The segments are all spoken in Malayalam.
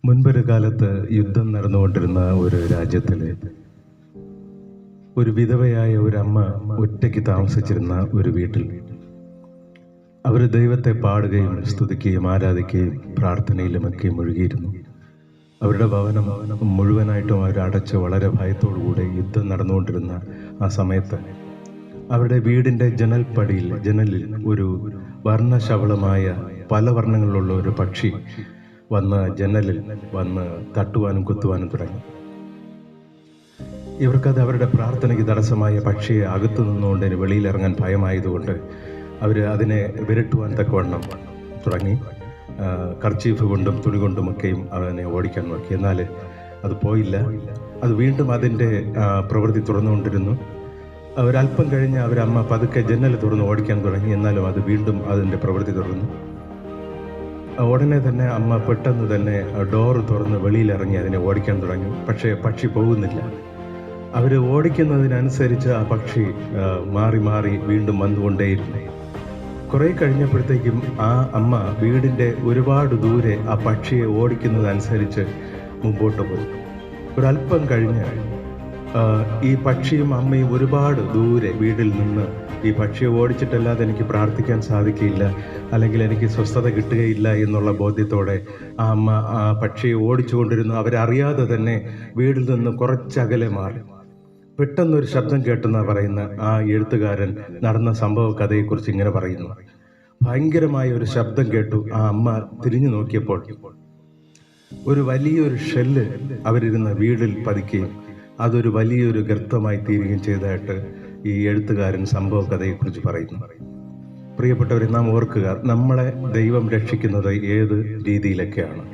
മുൻപൊരു കാലത്ത് യുദ്ധം നടന്നുകൊണ്ടിരുന്ന ഒരു രാജ്യത്തിൽ ഒരു വിധവയായ ഒരു അമ്മ ഒറ്റയ്ക്ക് താമസിച്ചിരുന്ന ഒരു വീട്ടിൽ അവർ ദൈവത്തെ പാടുകയും സ്തുതിക്കുകയും ആരാധിക്കുകയും പ്രാർത്ഥനയിലുമൊക്കെ മുഴുകിയിരുന്നു. അവരുടെ ഭവനം മുഴുവനായിട്ടും അവരടച്ച് വളരെ ഭയത്തോടുകൂടെ യുദ്ധം നടന്നുകൊണ്ടിരുന്ന ആ സമയത്ത് അവരുടെ വീടിൻ്റെ ജനലിൽ ഒരു വർണ്ണശബളമായ പല വർണ്ണങ്ങളിലുള്ള ഒരു പക്ഷി വന്ന് ജനലിൽ വന്ന് തട്ടുവാനും കുത്തുവാനും തുടങ്ങി. ഇവർക്കത് അവരുടെ പ്രാർത്ഥനയ്ക്ക് തടസ്സമായ പക്ഷിയെ അകത്തു നിന്നുകൊണ്ട് വെളിയിലിറങ്ങാൻ ഭയമായതുകൊണ്ട് അവർ അതിനെ വിരട്ടുവാൻ തക്കവണ്ണം തുടങ്ങി. കർച്ചീഫ് കൊണ്ടും തുണി കൊണ്ടുമൊക്കെയും അതിനെ ഓടിക്കാൻ നോക്കി. എന്നാൽ അത് പോയില്ല. അത് വീണ്ടും അതിൻ്റെ പ്രവൃത്തി തുറന്നുകൊണ്ടിരുന്നു. ഒരല്പം കഴിഞ്ഞ് അവരമ്മ പതുക്കെ ജനൽ തുറന്ന് ഓടിക്കാൻ തുടങ്ങി. എന്നാലും അത് വീണ്ടും അതിൻ്റെ പ്രവൃത്തി തുടർന്നു. ഉടനെ തന്നെ അമ്മ പെട്ടെന്ന് തന്നെ ഡോറ് തുറന്ന് വെളിയിലിറങ്ങി അതിനെ ഓടിക്കാൻ തുടങ്ങി. പക്ഷേ പക്ഷി പോകുന്നില്ല. അവർ ഓടിക്കുന്നതിനനുസരിച്ച് ആ പക്ഷി മാറി മാറി വീണ്ടും വന്നുകൊണ്ടേയിരുന്നു. കുറേ കഴിഞ്ഞപ്പോഴത്തേക്കും ആ അമ്മ വീടിൻ്റെ ഒരുപാട് ദൂരെ ആ പക്ഷിയെ ഓടിക്കുന്നതനുസരിച്ച് മുമ്പോട്ട് പോയി. ഒരല്പം കഴിഞ്ഞ് ഈ പക്ഷിയും അമ്മയും ഒരുപാട് ദൂരെ വീട്ടിൽ നിന്ന് ഈ പക്ഷിയെ ഓടിച്ചിട്ടല്ലാതെ എനിക്ക് പ്രാർത്ഥിക്കാൻ സാധിക്കില്ല, അല്ലെങ്കിൽ എനിക്ക് സ്വസ്ഥത കിട്ടുകയില്ല എന്നുള്ള ബോധ്യത്തോടെ ആ അമ്മ ആ പക്ഷിയെ ഓടിച്ചുകൊണ്ടിരുന്നു. അവരറിയാതെ തന്നെ വീട്ടിൽ നിന്ന് കുറച്ചകലെ മാറി. പെട്ടെന്നൊരു ശബ്ദം കേട്ടെന്നാണ് പറയുന്ന ആ എഴുത്തുകാരൻ നടന്ന സംഭവ കഥയെക്കുറിച്ച് ഇങ്ങനെ പറയുന്നു. ഭയങ്കരമായ ഒരു ശബ്ദം കേട്ടു. ആ അമ്മ തിരിഞ്ഞു നോക്കിയപ്പോൾ ഒരു വലിയൊരു ഷെല്ല് അവരിരുന്ന വീടിൽ പതിക്കുകയും അതൊരു വലിയൊരു ഗർത്തമായി തീരുകയും ചെയ്തതായിട്ട് ഈ എഴുത്തുകാരൻ സംഭവ കഥയെക്കുറിച്ച് പറയുന്നു. പ്രിയപ്പെട്ടവരെ, നാം ഓർക്കുക, നമ്മളെ ദൈവം രക്ഷിക്കുന്നത് ഏത് രീതിയിലൊക്കെയാണ്,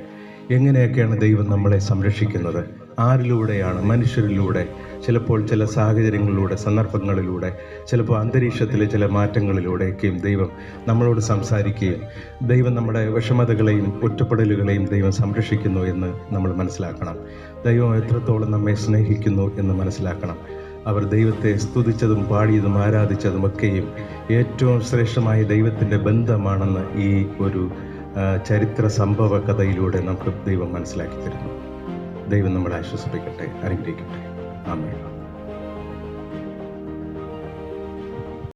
എങ്ങനെയൊക്കെയാണ് ദൈവം നമ്മളെ സംരക്ഷിക്കുന്നത്, ആരിലൂടെയാണ്? മനുഷ്യരിലൂടെ, ചിലപ്പോൾ ചില സാഹചര്യങ്ങളിലൂടെ, സന്ദർഭങ്ങളിലൂടെ, ചിലപ്പോൾ അന്തരീക്ഷത്തിലെ ചില മാറ്റങ്ങളിലൂടെയൊക്കെയും ദൈവം നമ്മളോട് സംസാരിക്കുകയും ദൈവം നമ്മുടെ വിഷമതകളെയും ഒറ്റപ്പെടലുകളെയും ദൈവം സംരക്ഷിക്കുന്നു എന്ന് നമ്മൾ മനസ്സിലാക്കണം. ദൈവം എത്രത്തോളം നമ്മെ സ്നേഹിക്കുന്നു എന്ന് മനസ്സിലാക്കണം. അവർ ദൈവത്തെ സ്തുതിച്ചതും പാടിയതും ആരാധിച്ചതുമൊക്കെയും ഏറ്റവും ശ്രേഷ്ഠമായ ദൈവത്തിൻ്റെ ബന്ധമാണെന്ന് ഈ ഒരു ചരിത്ര സംഭവ കഥയിലൂടെ നമുക്ക് ദൈവം മനസ്സിലാക്കി തരുന്നു. ദൈവം നമ്മളെ ആശ്വസിപ്പിക്കട്ടെ, അനുഗ്രഹിക്കട്ടെ. ആമേൻ.